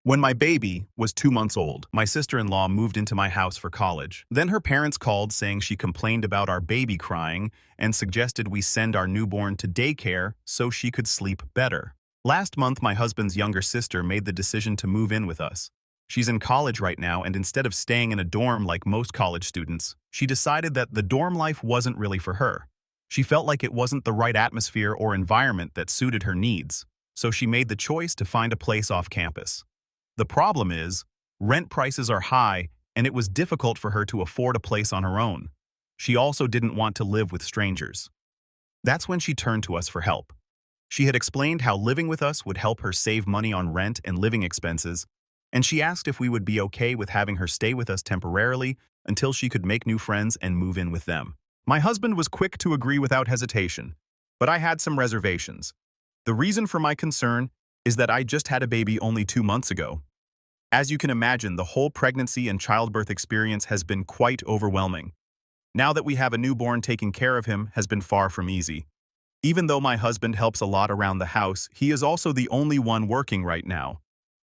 When my baby was 2 months old, my sister-in-law moved into my house for college. Then her parents called saying she complained about our baby crying and suggested we send our newborn to daycare so she could sleep better. Last month, my husband's younger sister made the decision to move in with us. She's in college right now, and instead of staying in a dorm like most college students, she decided that the dorm life wasn't really for her. She felt like it wasn't the right atmosphere or environment that suited her needs, so she made the choice to find a place off campus. The problem is, rent prices are high, and it was difficult for her to afford a place on her own. She also didn't want to live with strangers. That's when she turned to us for help. She had explained how living with us would help her save money on rent and living expenses, and she asked if we would be okay with having her stay with us temporarily until she could make new friends and move in with them. My husband was quick to agree without hesitation, but I had some reservations. The reason for my concern is that I just had a baby only 2 months ago. As you can imagine, the whole pregnancy and childbirth experience has been quite overwhelming. Now that we have a newborn, taking care of him has been far from easy. Even though my husband helps a lot around the house, he is also the only one working right now.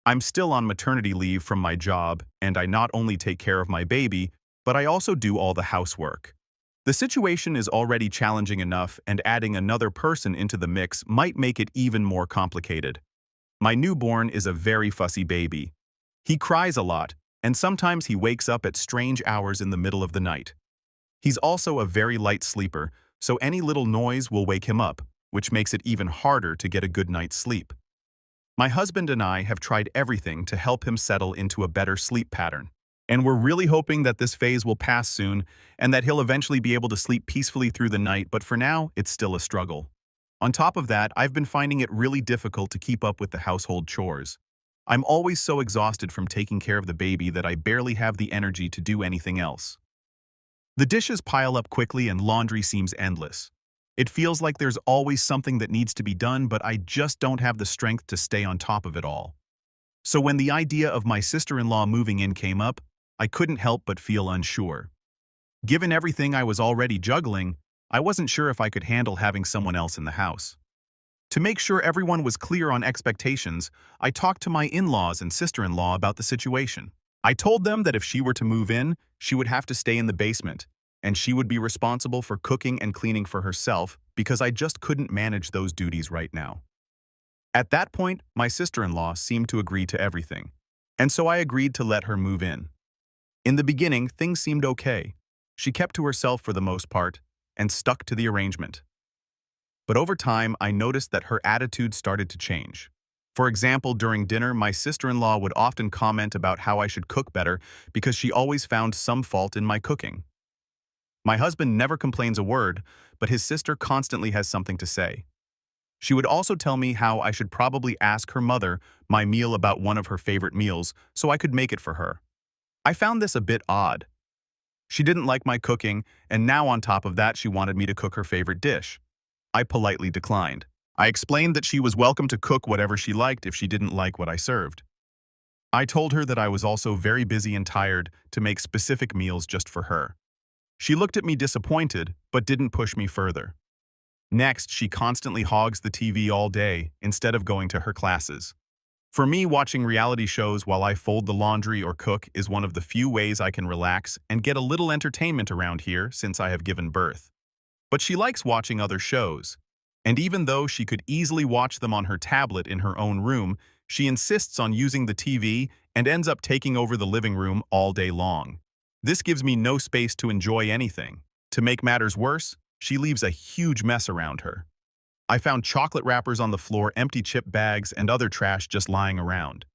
I'm still on maternity leave from my job, and I not only take care of my baby, but I also do all the housework. The situation is already challenging enough, and adding another person into the mix might make it even more complicated. My newborn is a very fussy baby. He cries a lot, and sometimes he wakes up at strange hours in the middle of the night. He's also a very light sleeper, so any little noise will wake him up, which makes it even harder to get a good night's sleep. My husband and I have tried everything to help him settle into a better sleep pattern, and we're really hoping that this phase will pass soon and that he'll eventually be able to sleep peacefully through the night, but for now, it's still a struggle. On top of that, I've been finding it really difficult to keep up with the household chores. I'm always so exhausted from taking care of the baby that I barely have the energy to do anything else. The dishes pile up quickly and laundry seems endless. It feels like there's always something that needs to be done, but I just don't have the strength to stay on top of it all. So when the idea of my sister-in-law moving in came up, I couldn't help but feel unsure. Given everything I was already juggling, I wasn't sure if I could handle having someone else in the house. To make sure everyone was clear on expectations, I talked to my in-laws and sister-in-law about the situation. I told them that if she were to move in, she would have to stay in the basement, and she would be responsible for cooking and cleaning for herself because I just couldn't manage those duties right now. At that point, my sister-in-law seemed to agree to everything, and so I agreed to let her move in. In the beginning, things seemed okay. She kept to herself for the most part and stuck to the arrangement. But over time, I noticed that her attitude started to change. For example, during dinner, my sister-in-law would often comment about how I should cook better because she always found some fault in my cooking. My husband never complains a word, but his sister constantly has something to say. She would also tell me how I should probably ask her mother my meal about one of her favorite meals so I could make it for her. I found this a bit odd. She didn't like my cooking, and now on top of that, she wanted me to cook her favorite dish. I politely declined. I explained that she was welcome to cook whatever she liked if she didn't like what I served. I told her that I was also very busy and tired to make specific meals just for her. She looked at me disappointed, but didn't push me further. Next, she constantly hogs the TV all day instead of going to her classes. For me, watching reality shows while I fold the laundry or cook is one of the few ways I can relax and get a little entertainment around here since I have given birth. But she likes watching other shows, and even though she could easily watch them on her tablet in her own room, she insists on using the TV and ends up taking over the living room all day long. This gives me no space to enjoy anything. To make matters worse, she leaves a huge mess around her. I found chocolate wrappers on the floor, empty chip bags, and other trash just lying around.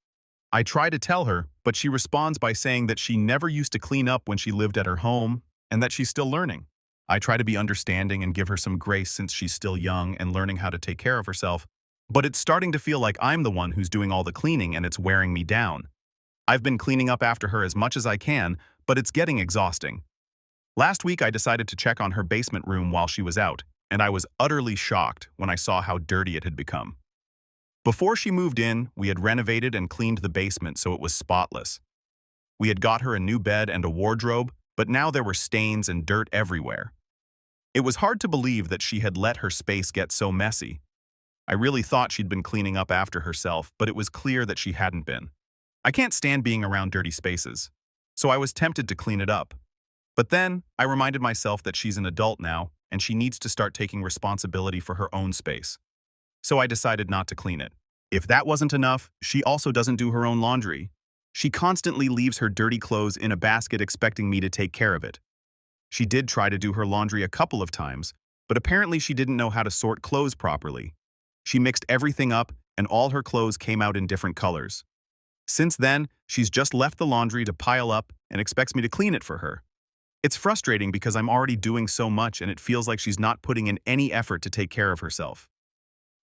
I try to tell her, but she responds by saying that she never used to clean up when she lived at her home and that she's still learning. I try to be understanding and give her some grace since she's still young and learning how to take care of herself, but it's starting to feel like I'm the one who's doing all the cleaning and it's wearing me down. I've been cleaning up after her as much as I can, but it's getting exhausting. Last week I decided to check on her basement room while she was out, and I was utterly shocked when I saw how dirty it had become. Before she moved in, we had renovated and cleaned the basement so it was spotless. We had got her a new bed and a wardrobe, but now there were stains and dirt everywhere. It was hard to believe that she had let her space get so messy. I really thought she'd been cleaning up after herself, but it was clear that she hadn't been. I can't stand being around dirty spaces, so I was tempted to clean it up. But then, I reminded myself that she's an adult now, and she needs to start taking responsibility for her own space. So I decided not to clean it. If that wasn't enough, she also doesn't do her own laundry. She constantly leaves her dirty clothes in a basket expecting me to take care of it. She did try to do her laundry a couple of times, but apparently she didn't know how to sort clothes properly. She mixed everything up, and all her clothes came out in different colors. Since then, she's just left the laundry to pile up and expects me to clean it for her. It's frustrating because I'm already doing so much and it feels like she's not putting in any effort to take care of herself.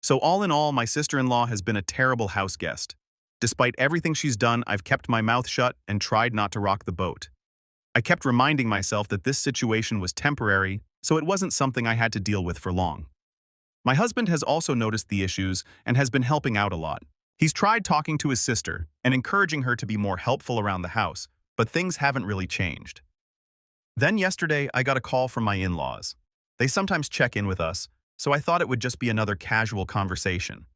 So all in all, my sister-in-law has been a terrible house guest. Despite everything she's done, I've kept my mouth shut and tried not to rock the boat. I kept reminding myself that this situation was temporary, so it wasn't something I had to deal with for long. My husband has also noticed the issues and has been helping out a lot. He's tried talking to his sister and encouraging her to be more helpful around the house, but things haven't really changed. Then yesterday, I got a call from my in-laws. They sometimes check in with us, so I thought it would just be another casual conversation.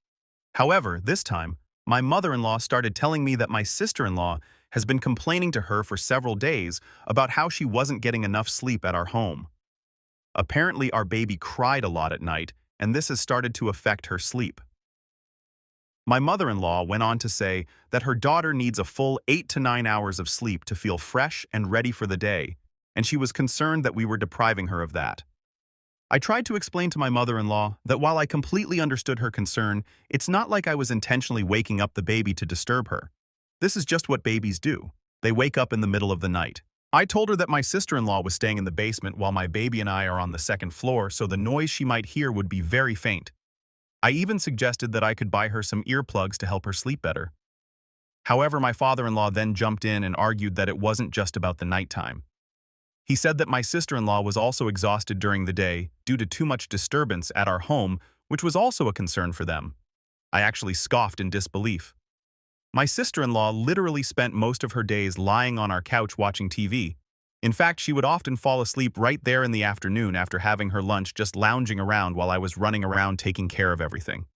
However, this time, my mother-in-law started telling me that my sister-in-law has been complaining to her for several days about how she wasn't getting enough sleep at our home. Apparently, our baby cried a lot at night, and this has started to affect her sleep. My mother-in-law went on to say that her daughter needs a full 8 to 9 hours of sleep to feel fresh and ready for the day, and she was concerned that we were depriving her of that. I tried to explain to my mother-in-law that while I completely understood her concern, it's not like I was intentionally waking up the baby to disturb her. This is just what babies do. They wake up in the middle of the night. I told her that my sister-in-law was staying in the basement while my baby and I are on the second floor, so the noise she might hear would be very faint. I even suggested that I could buy her some earplugs to help her sleep better. However, my father-in-law then jumped in and argued that it wasn't just about the nighttime. He said that my sister-in-law was also exhausted during the day due to too much disturbance at our home, which was also a concern for them. I actually scoffed in disbelief. My sister-in-law literally spent most of her days lying on our couch watching TV. In fact, she would often fall asleep right there in the afternoon after having her lunch, just lounging around while I was running around taking care of everything.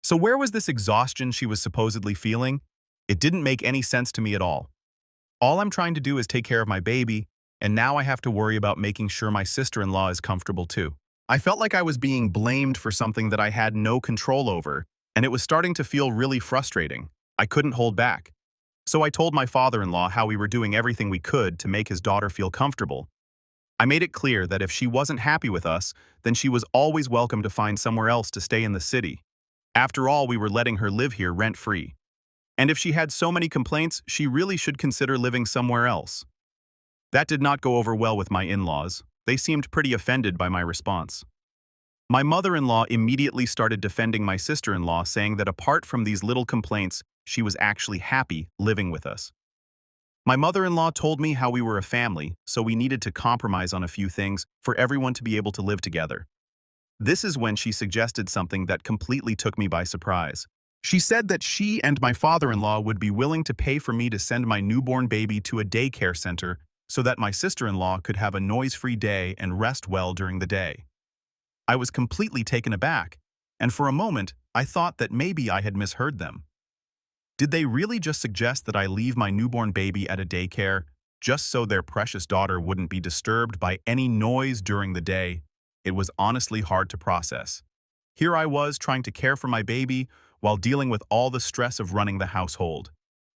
So where was this exhaustion she was supposedly feeling? It didn't make any sense to me at all. All I'm trying to do is take care of my baby, and now I have to worry about making sure my sister-in-law is comfortable too. I felt like I was being blamed for something that I had no control over, and it was starting to feel really frustrating. I couldn't hold back. So I told my father-in-law how we were doing everything we could to make his daughter feel comfortable. I made it clear that if she wasn't happy with us, then she was always welcome to find somewhere else to stay in the city. After all, we were letting her live here rent-free. And if she had so many complaints, she really should consider living somewhere else. That did not go over well with my in-laws. They seemed pretty offended by my response. My mother-in-law immediately started defending my sister-in-law, saying that apart from these little complaints, she was actually happy living with us. My mother-in-law told me how we were a family, so we needed to compromise on a few things for everyone to be able to live together. This is when she suggested something that completely took me by surprise. She said that she and my father-in-law would be willing to pay for me to send my newborn baby to a daycare center so that my sister-in-law could have a noise-free day and rest well during the day. I was completely taken aback, and for a moment, I thought that maybe I had misheard them. Did they really just suggest that I leave my newborn baby at a daycare just so their precious daughter wouldn't be disturbed by any noise during the day? It was honestly hard to process. Here I was trying to care for my baby while dealing with all the stress of running the household.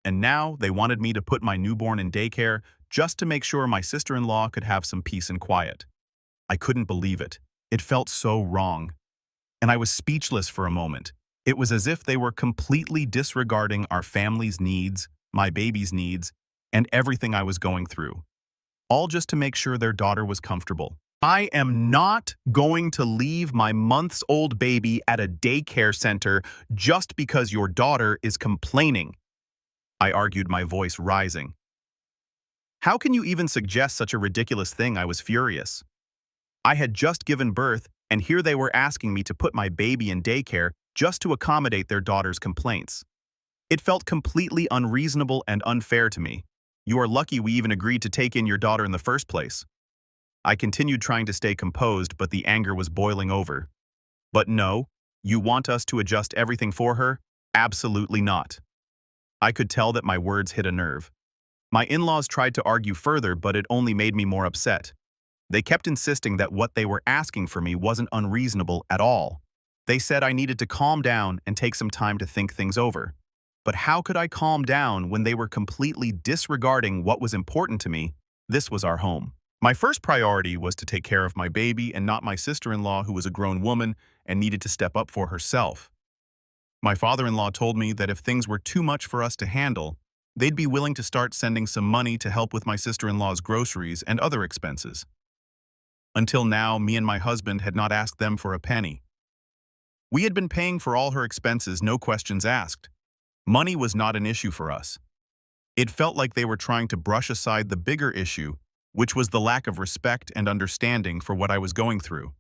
And now they wanted me to put my newborn in daycare just to make sure my sister-in-law could have some peace and quiet. I couldn't believe it. It felt so wrong. And I was speechless for a moment. It was as if they were completely disregarding our family's needs, my baby's needs, and everything I was going through. All just to make sure their daughter was comfortable. I am not going to leave my months-old baby at a daycare center just because your daughter is complaining, I argued, my voice rising. How can you even suggest such a ridiculous thing? I was furious. I had just given birth, and here they were asking me to put my baby in daycare just to accommodate their daughter's complaints. It felt completely unreasonable and unfair to me. You are lucky we even agreed to take in your daughter in the first place. I continued trying to stay composed, but the anger was boiling over. But no, you want us to adjust everything for her? Absolutely not. I could tell that my words hit a nerve. My in-laws tried to argue further, but it only made me more upset. They kept insisting that what they were asking for me wasn't unreasonable at all. They said I needed to calm down and take some time to think things over. But how could I calm down when they were completely disregarding what was important to me? This was our home. My first priority was to take care of my baby and not my sister-in-law, who was a grown woman and needed to step up for herself. My father-in-law told me that if things were too much for us to handle, they'd be willing to start sending some money to help with my sister-in-law's groceries and other expenses. Until now, me and my husband had not asked them for a penny. We had been paying for all her expenses, no questions asked. Money was not an issue for us. It felt like they were trying to brush aside the bigger issue, which was the lack of respect and understanding for what I was going through.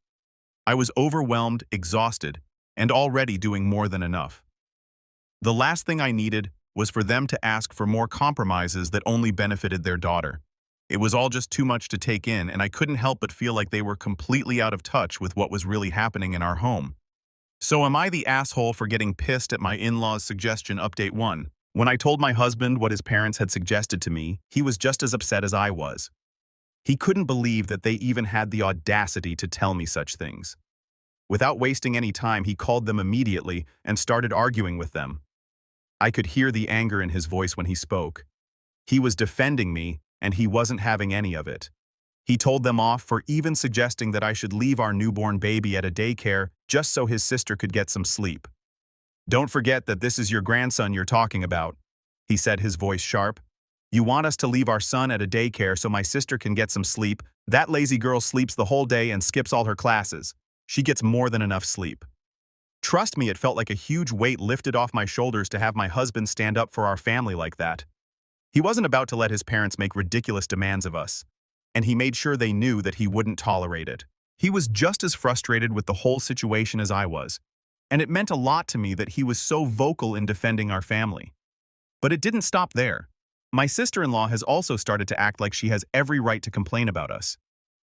I was overwhelmed, exhausted, and already doing more than enough. The last thing I needed was for them to ask for more compromises that only benefited their daughter. It was all just too much to take in, and I couldn't help but feel like they were completely out of touch with what was really happening in our home. So am I the asshole for getting pissed at my in-laws' suggestion? Update 1. When I told my husband what his parents had suggested to me, he was just as upset as I was. He couldn't believe that they even had the audacity to tell me such things. Without wasting any time, he called them immediately and started arguing with them. I could hear the anger in his voice when he spoke. He was defending me, and he wasn't having any of it. He told them off for even suggesting that I should leave our newborn baby at a daycare just so his sister could get some sleep. "Don't forget that this is your grandson you're talking about," he said, his voice sharp. "You want us to leave our son at a daycare so my sister can get some sleep? That lazy girl sleeps the whole day and skips all her classes. She gets more than enough sleep." Trust me, it felt like a huge weight lifted off my shoulders to have my husband stand up for our family like that. He wasn't about to let his parents make ridiculous demands of us, and he made sure they knew that he wouldn't tolerate it. He was just as frustrated with the whole situation as I was, and it meant a lot to me that he was so vocal in defending our family. But it didn't stop there. My sister-in-law has also started to act like she has every right to complain about us.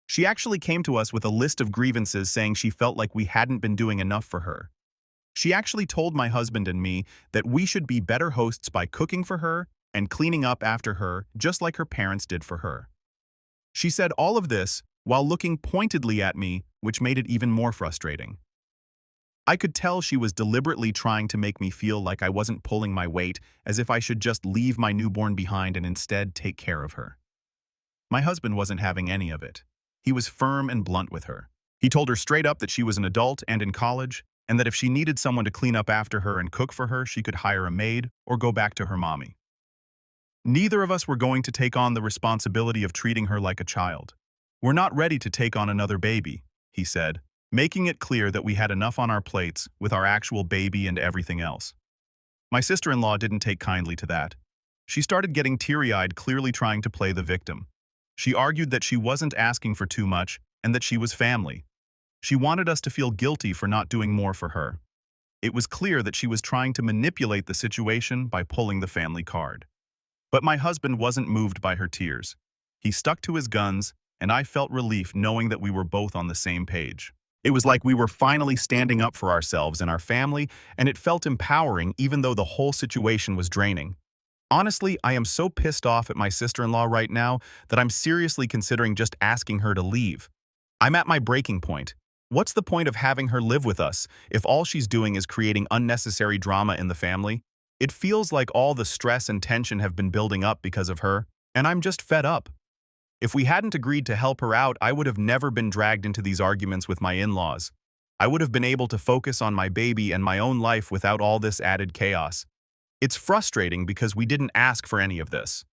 She actually came to us with a list of grievances saying she felt like we hadn't been doing enough for her. She actually told my husband and me that we should be better hosts by cooking for her and cleaning up after her, just like her parents did for her. She said all of this while looking pointedly at me, which made it even more frustrating. I could tell she was deliberately trying to make me feel like I wasn't pulling my weight, as if I should just leave my newborn behind and instead take care of her. My husband wasn't having any of it. He was firm and blunt with her. He told her straight up that she was an adult and in college, and that if she needed someone to clean up after her and cook for her, she could hire a maid or go back to her mommy. Neither of us were going to take on the responsibility of treating her like a child. "We're not ready to take on another baby," he said, making it clear that we had enough on our plates with our actual baby and everything else. My sister-in-law didn't take kindly to that. She started getting teary-eyed, clearly trying to play the victim. She argued that she wasn't asking for too much and that she was family. She wanted us to feel guilty for not doing more for her. It was clear that she was trying to manipulate the situation by pulling the family card. But my husband wasn't moved by her tears. He stuck to his guns, and I felt relief knowing that we were both on the same page. It was like we were finally standing up for ourselves and our family, and it felt empowering even though the whole situation was draining. Honestly, I am so pissed off at my sister-in-law right now that I'm seriously considering just asking her to leave. I'm at my breaking point. What's the point of having her live with us if all she's doing is creating unnecessary drama in the family? It feels like all the stress and tension have been building up because of her, and I'm just fed up. If we hadn't agreed to help her out, I would have never been dragged into these arguments with my in-laws. I would have been able to focus on my baby and my own life without all this added chaos. It's frustrating because we didn't ask for any of this.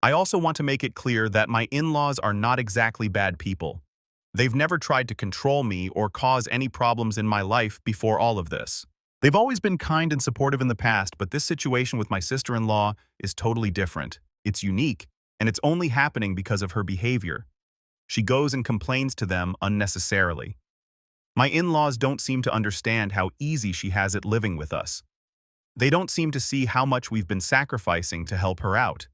I also want to make it clear that my in-laws are not exactly bad people. They've never tried to control me or cause any problems in my life before all of this. They've always been kind and supportive in the past, but this situation with my sister-in-law is totally different. It's unique, and it's only happening because of her behavior. She goes and complains to them unnecessarily. My in-laws don't seem to understand how easy she has it living with us. They don't seem to see how much we've been sacrificing to help her out.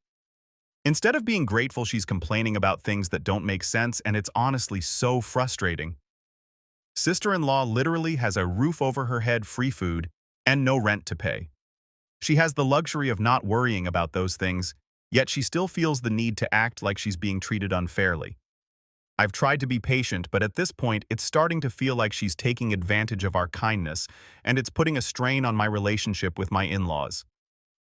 Instead of being grateful, she's complaining about things that don't make sense, and it's honestly so frustrating. Sister-in-law literally has a roof over her head, free food, and no rent to pay. She has the luxury of not worrying about those things, yet she still feels the need to act like she's being treated unfairly. I've tried to be patient, but at this point, it's starting to feel like she's taking advantage of our kindness, and it's putting a strain on my relationship with my in-laws.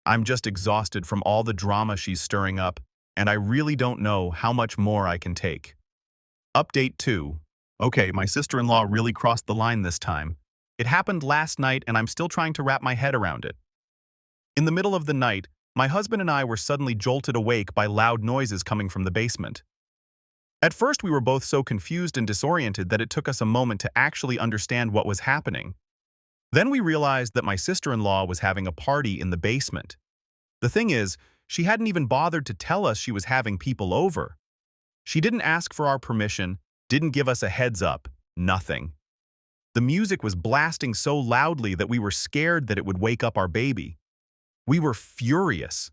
I'm just exhausted from all the drama she's stirring up, and I really don't know how much more I can take. Update 2. Okay, my sister-in-law really crossed the line this time. It happened last night, and I'm still trying to wrap my head around it. In the middle of the night, my husband and I were suddenly jolted awake by loud noises coming from the basement. At first, we were both so confused and disoriented that it took us a moment to actually understand what was happening. Then we realized that my sister-in-law was having a party in the basement. The thing is, she hadn't even bothered to tell us she was having people over. She didn't ask for our permission, didn't give us a heads up, nothing. The music was blasting so loudly that we were scared that it would wake up our baby. We were furious.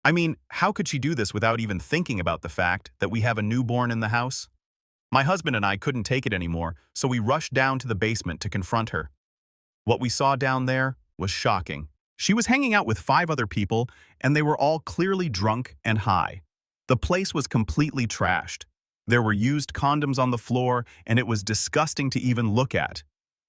I mean, how could she do this without even thinking about the fact that we have a newborn in the house? My husband and I couldn't take it anymore, so we rushed down to the basement to confront her. What we saw down there was shocking. She was hanging out with 5 other people, and they were all clearly drunk and high. The place was completely trashed. There were used condoms on the floor, and it was disgusting to even look at.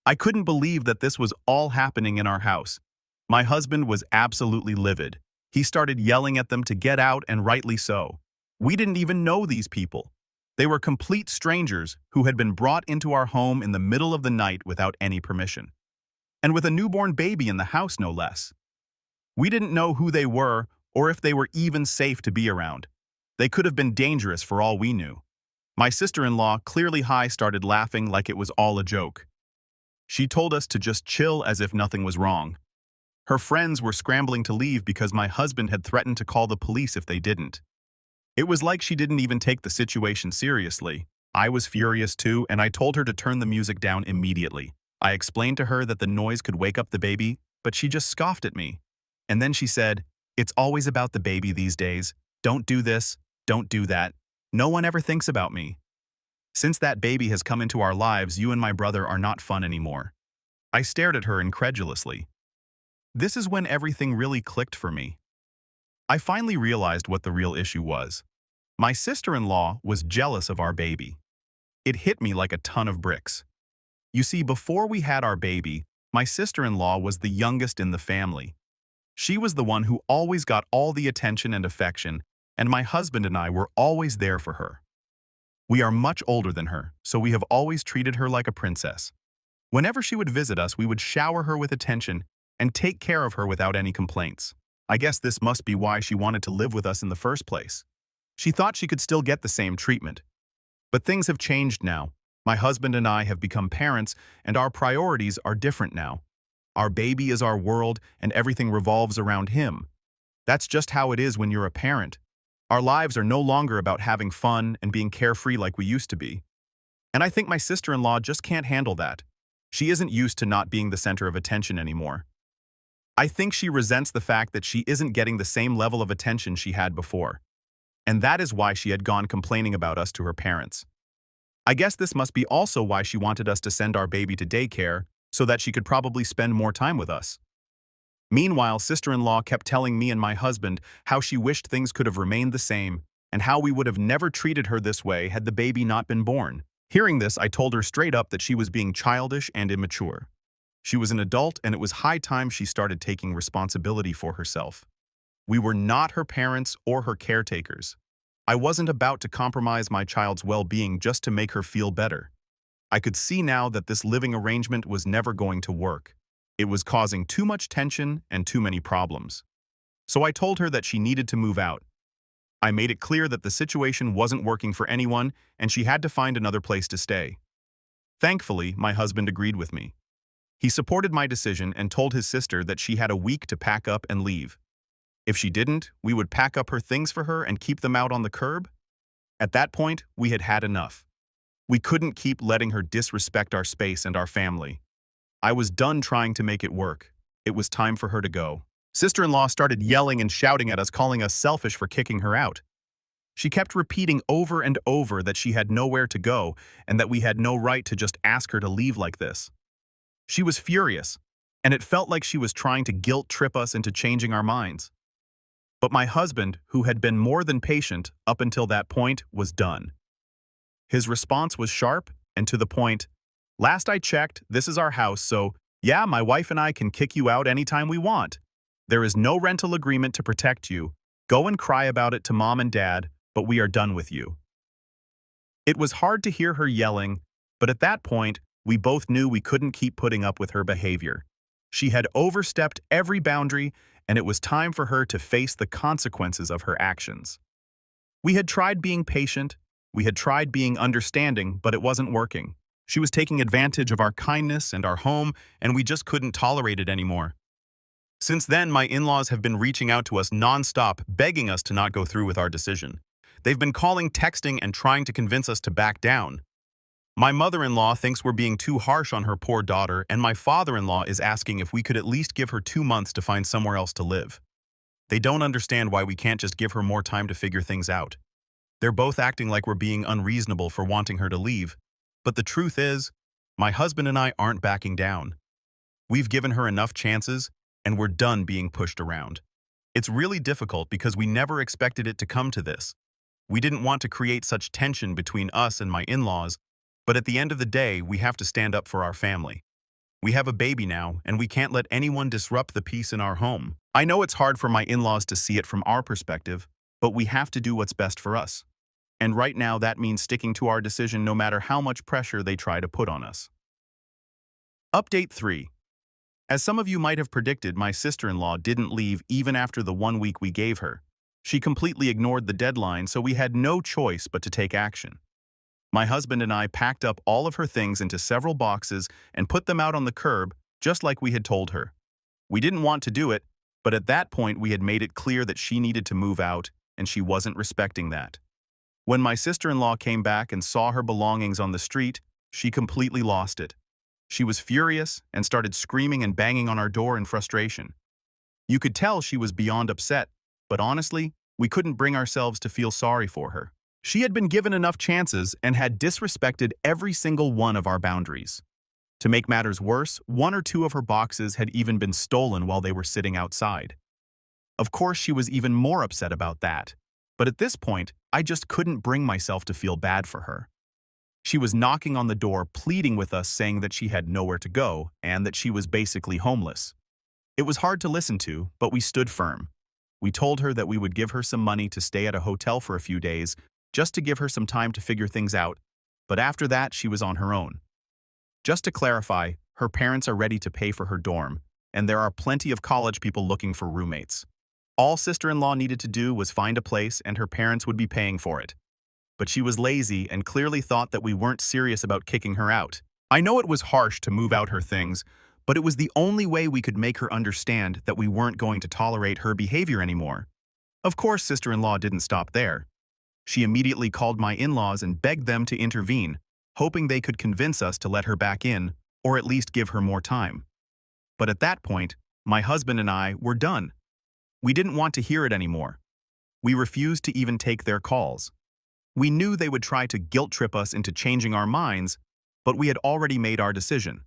I couldn't believe that this was all happening in our house. My husband was absolutely livid. He started yelling at them to get out, and rightly so. We didn't even know these people. They were complete strangers who had been brought into our home in the middle of the night without any permission. And with a newborn baby in the house, no less. We didn't know who they were or if they were even safe to be around. They could have been dangerous for all we knew. My sister-in-law, clearly high, started laughing like it was all a joke. She told us to just chill as if nothing was wrong. Her friends were scrambling to leave because my husband had threatened to call the police if they didn't. It was like she didn't even take the situation seriously. I was furious too, and I told her to turn the music down immediately. I explained to her that the noise could wake up the baby, but she just scoffed at me. And then she said, "It's always about the baby these days. Don't do this, don't do that. No one ever thinks about me. Since that baby has come into our lives, you and my brother are not fun anymore." I stared at her incredulously. This is when everything really clicked for me. I finally realized what the real issue was. My sister-in-law was jealous of our baby. It hit me like a ton of bricks. You see, before we had our baby, my sister-in-law was the youngest in the family. She was the one who always got all the attention and affection, and my husband and I were always there for her. We are much older than her, so we have always treated her like a princess. Whenever she would visit us, we would shower her with attention and take care of her without any complaints. I guess this must be why she wanted to live with us in the first place. She thought she could still get the same treatment. But things have changed now. My husband and I have become parents, and our priorities are different now. Our baby is our world, and everything revolves around him. That's just how it is when you're a parent. Our lives are no longer about having fun and being carefree like we used to be. And I think my sister-in-law just can't handle that. She isn't used to not being the center of attention anymore. I think she resents the fact that she isn't getting the same level of attention she had before. And that is why she had gone complaining about us to her parents. I guess this must be also why she wanted us to send our baby to daycare, so that she could probably spend more time with us. Meanwhile, sister-in-law kept telling me and my husband how she wished things could have remained the same, and how we would have never treated her this way had the baby not been born. Hearing this, I told her straight up that she was being childish and immature. She was an adult, and it was high time she started taking responsibility for herself. We were not her parents or her caretakers. I wasn't about to compromise my child's well-being just to make her feel better. I could see now that this living arrangement was never going to work. It was causing too much tension and too many problems. So I told her that she needed to move out. I made it clear that the situation wasn't working for anyone, and she had to find another place to stay. Thankfully, my husband agreed with me. He supported my decision and told his sister that she had a week to pack up and leave. If she didn't, we would pack up her things for her and keep them out on the curb. At that point, we had had enough. We couldn't keep letting her disrespect our space and our family. I was done trying to make it work. It was time for her to go. Sister-in-law started yelling and shouting at us, calling us selfish for kicking her out. She kept repeating over and over that she had nowhere to go and that we had no right to just ask her to leave like this. She was furious. and it felt like she was trying to guilt trip us into changing our minds. But my husband, who had been more than patient up until that point, was done. His response was sharp and to the point. "Last I checked, this is our house, so yeah, my wife and I can kick you out anytime we want. There is no rental agreement to protect you. Go and cry about it to mom and dad, but we are done with you." It was hard to hear her yelling, but at that point, we both knew we couldn't keep putting up with her behavior. She had overstepped every boundary, and it was time for her to face the consequences of her actions. We had tried being patient, we had tried being understanding, but it wasn't working. She was taking advantage of our kindness and our home, and we just couldn't tolerate it anymore. Since then, my in-laws have been reaching out to us nonstop, begging us to not go through with our decision. They've been calling, texting, and trying to convince us to back down. My mother-in-law thinks we're being too harsh on her poor daughter, and my father-in-law is asking if we could at least give her 2 months to find somewhere else to live. They don't understand why we can't just give her more time to figure things out. They're both acting like we're being unreasonable for wanting her to leave. But the truth is, my husband and I aren't backing down. We've given her enough chances, and we're done being pushed around. It's really difficult because we never expected it to come to this. We didn't want to create such tension between us and my in-laws, but at the end of the day, we have to stand up for our family. We have a baby now, and we can't let anyone disrupt the peace in our home. I know it's hard for my in-laws to see it from our perspective, but we have to do what's best for us. And right now, that means sticking to our decision no matter how much pressure they try to put on us. Update 3. As some of you might have predicted, my sister-in-law didn't leave even after the 1 week we gave her. She completely ignored the deadline, so we had no choice but to take action. My husband and I packed up all of her things into several boxes and put them out on the curb, just like we had told her. We didn't want to do it, but at that point we had made it clear that she needed to move out, and she wasn't respecting that. When my sister-in-law came back and saw her belongings on the street, she completely lost it. She was furious and started screaming and banging on our door in frustration. You could tell she was beyond upset, but honestly, we couldn't bring ourselves to feel sorry for her. She had been given enough chances and had disrespected every single one of our boundaries. To make matters worse, 1 or 2 of her boxes had even been stolen while they were sitting outside. Of course, she was even more upset about that. But at this point, I just couldn't bring myself to feel bad for her. She was knocking on the door, pleading with us, saying that she had nowhere to go and that she was basically homeless. It was hard to listen to, but we stood firm. We told her that we would give her some money to stay at a hotel for a few days, just to give her some time to figure things out, but after that she was on her own. Just to clarify, her parents are ready to pay for her dorm, and there are plenty of college people looking for roommates. All sister-in-law needed to do was find a place and her parents would be paying for it. But she was lazy and clearly thought that we weren't serious about kicking her out. I know it was harsh to move out her things, but it was the only way we could make her understand that we weren't going to tolerate her behavior anymore. Of course, sister-in-law didn't stop there. She immediately called my in-laws and begged them to intervene, hoping they could convince us to let her back in, or at least give her more time. But at that point, my husband and I were done. We didn't want to hear it anymore. We refused to even take their calls. We knew they would try to guilt trip us into changing our minds, but we had already made our decision.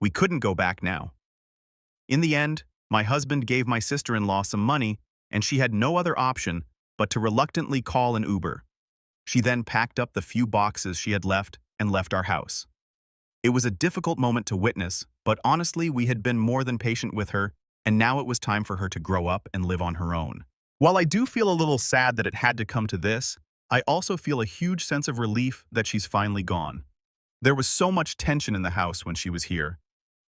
We couldn't go back now. In the end, my husband gave my sister-in-law some money, and she had no other option but to reluctantly call an Uber. She then packed up the few boxes she had left and left our house. It was a difficult moment to witness, but honestly, we had been more than patient with her, and now it was time for her to grow up and live on her own. While I do feel a little sad that it had to come to this, I also feel a huge sense of relief that she's finally gone. There was so much tension in the house when she was here,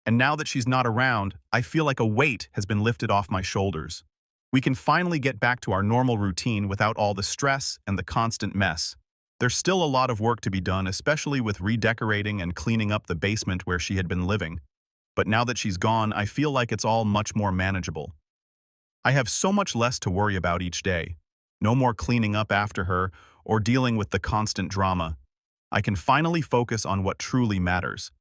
and now that she's not around, I feel like a weight has been lifted off my shoulders. We can finally get back to our normal routine without all the stress and the constant mess. There's still a lot of work to be done, especially with redecorating and cleaning up the basement where she had been living. But now that she's gone, I feel like it's all much more manageable. I have so much less to worry about each day. No more cleaning up after her or dealing with the constant drama. I can finally focus on what truly matters: